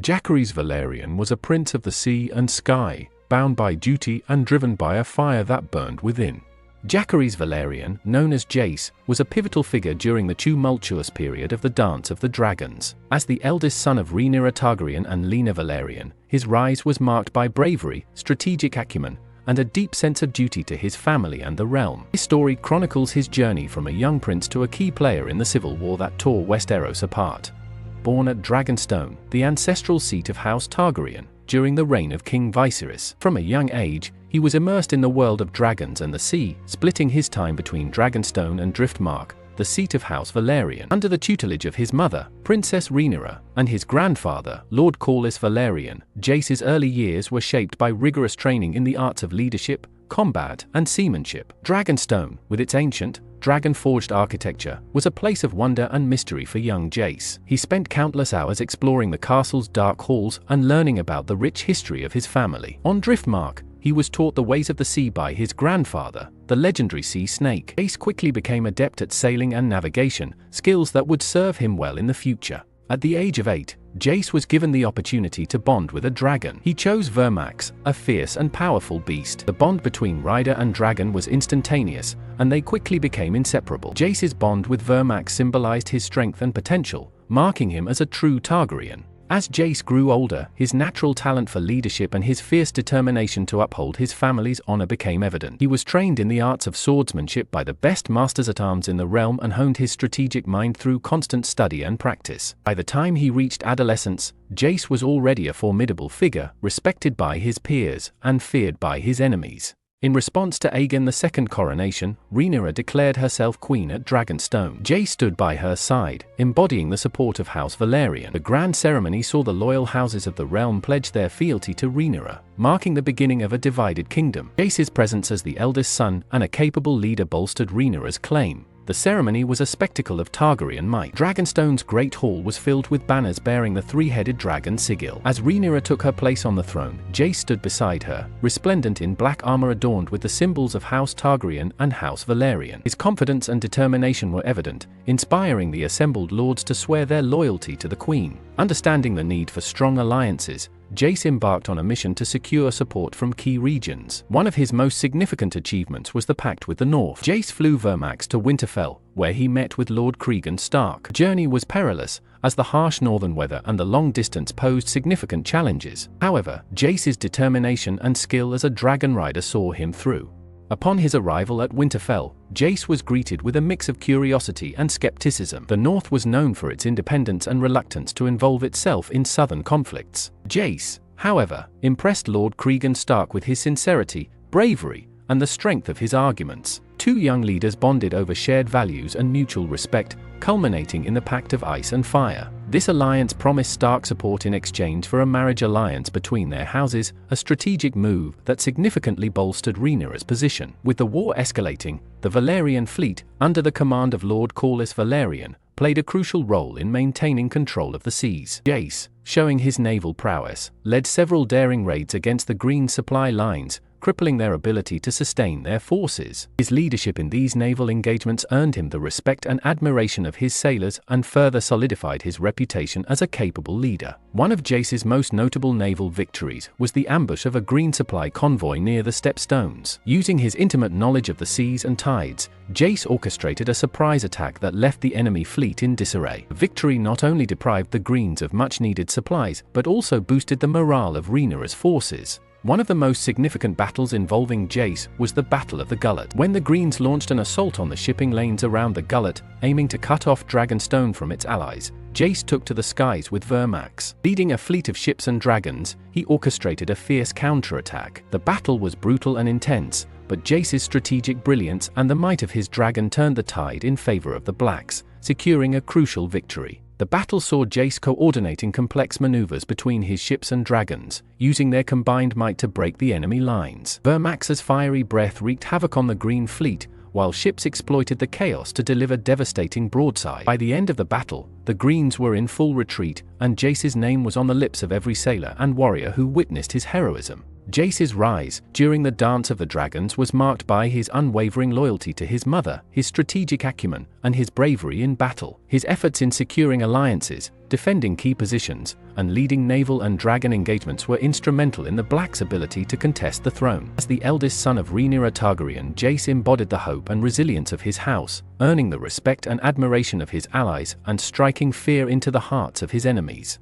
Jacaerys Velaryon was a prince of the sea and sky, bound by duty and driven by a fire that burned within. Jacaerys Velaryon, known as Jace, was a pivotal figure during the tumultuous period of the Dance of the Dragons. As the eldest son of Rhaenyra Targaryen and Rhaenyra Velaryon, his rise was marked by bravery, strategic acumen, and a deep sense of duty to his family and the realm. His story chronicles his journey from a young prince to a key player in the civil war that tore Westeros apart. Born at Dragonstone, the ancestral seat of House Targaryen, during the reign of King Viserys. From a young age, he was immersed in the world of dragons and the sea, splitting his time between Dragonstone and Driftmark, the seat of House Velaryon. Under the tutelage of his mother, Princess Rhaenyra, and his grandfather, Lord Corlys Velaryon, Jace's early years were shaped by rigorous training in the arts of leadership, combat, and seamanship. Dragonstone, with its ancient, dragon-forged architecture, was a place of wonder and mystery for young Jace. He spent countless hours exploring the castle's dark halls and learning about the rich history of his family. On Driftmark, he was taught the ways of the sea by his grandfather, the legendary sea snake. Jace quickly became adept at sailing and navigation, skills that would serve him well in the future. At the age of 8, Jace was given the opportunity to bond with a dragon. He chose Vermax, a fierce and powerful beast. The bond between rider and dragon was instantaneous, and they quickly became inseparable. Jace's bond with Vermax symbolized his strength and potential, marking him as a true Targaryen. As Jace grew older, his natural talent for leadership and his fierce determination to uphold his family's honor became evident. He was trained in the arts of swordsmanship by the best masters-at-arms in the realm and honed his strategic mind through constant study and practice. By the time he reached adolescence, Jace was already a formidable figure, respected by his peers and feared by his enemies. In response to Aegon II's coronation, Rhaenyra declared herself queen at Dragonstone. Jace stood by her side, embodying the support of House Velaryon. The grand ceremony saw the loyal houses of the realm pledge their fealty to Rhaenyra, marking the beginning of a divided kingdom. Jace's presence as the eldest son and a capable leader bolstered Rhaenyra's claim. The ceremony was a spectacle of Targaryen might. Dragonstone's Great Hall was filled with banners bearing the three-headed dragon sigil. As Rhaenyra took her place on the throne, Jace stood beside her, resplendent in black armor adorned with the symbols of House Targaryen and House Velaryon. His confidence and determination were evident, inspiring the assembled lords to swear their loyalty to the queen. Understanding the need for strong alliances, Jace embarked on a mission to secure support from key regions. One of his most significant achievements was the pact with the North. Jace flew Vermax to Winterfell, where he met with Lord Cregan Stark. The journey was perilous, as the harsh northern weather and the long distance posed significant challenges. However, Jace's determination and skill as a dragon rider saw him through. Upon his arrival at Winterfell, Jace was greeted with a mix of curiosity and skepticism. The North was known for its independence and reluctance to involve itself in southern conflicts. Jace, however, impressed Lord Cregan Stark with his sincerity, bravery, and the strength of his arguments. Two young leaders bonded over shared values and mutual respect, culminating in the Pact of Ice and Fire. This alliance promised Stark support in exchange for a marriage alliance between their houses, a strategic move that significantly bolstered Rhaenyra's position. With the war escalating, the Velaryon fleet, under the command of Lord Corlys Velaryon, played a crucial role in maintaining control of the seas. Jace, showing his naval prowess, led several daring raids against the Green supply lines, crippling their ability to sustain their forces. His leadership in these naval engagements earned him the respect and admiration of his sailors and further solidified his reputation as a capable leader. One of Jace's most notable naval victories was the ambush of a Green supply convoy near the Stepstones. Using his intimate knowledge of the seas and tides, Jace orchestrated a surprise attack that left the enemy fleet in disarray. The victory not only deprived the Greens of much-needed supplies, but also boosted the morale of Rhaenyra's forces. One of the most significant battles involving Jace was the Battle of the Gullet. When the Greens launched an assault on the shipping lanes around the Gullet, aiming to cut off Dragonstone from its allies, Jace took to the skies with Vermax. Leading a fleet of ships and dragons, he orchestrated a fierce counterattack. The battle was brutal and intense, but Jace's strategic brilliance and the might of his dragon turned the tide in favor of the Blacks, securing a crucial victory. The battle saw Jace coordinating complex maneuvers between his ships and dragons, using their combined might to break the enemy lines. Vermax's fiery breath wreaked havoc on the Green fleet, while ships exploited the chaos to deliver devastating broadside. By the end of the battle, the Greens were in full retreat, and Jace's name was on the lips of every sailor and warrior who witnessed his heroism. Jace's rise during the Dance of the Dragons was marked by his unwavering loyalty to his mother, his strategic acumen, and his bravery in battle. His efforts in securing alliances, defending key positions, and leading naval and dragon engagements were instrumental in the Black's ability to contest the throne. As the eldest son of Rhaenyra Targaryen, Jace embodied the hope and resilience of his house, earning the respect and admiration of his allies and striking fear into the hearts of his enemies.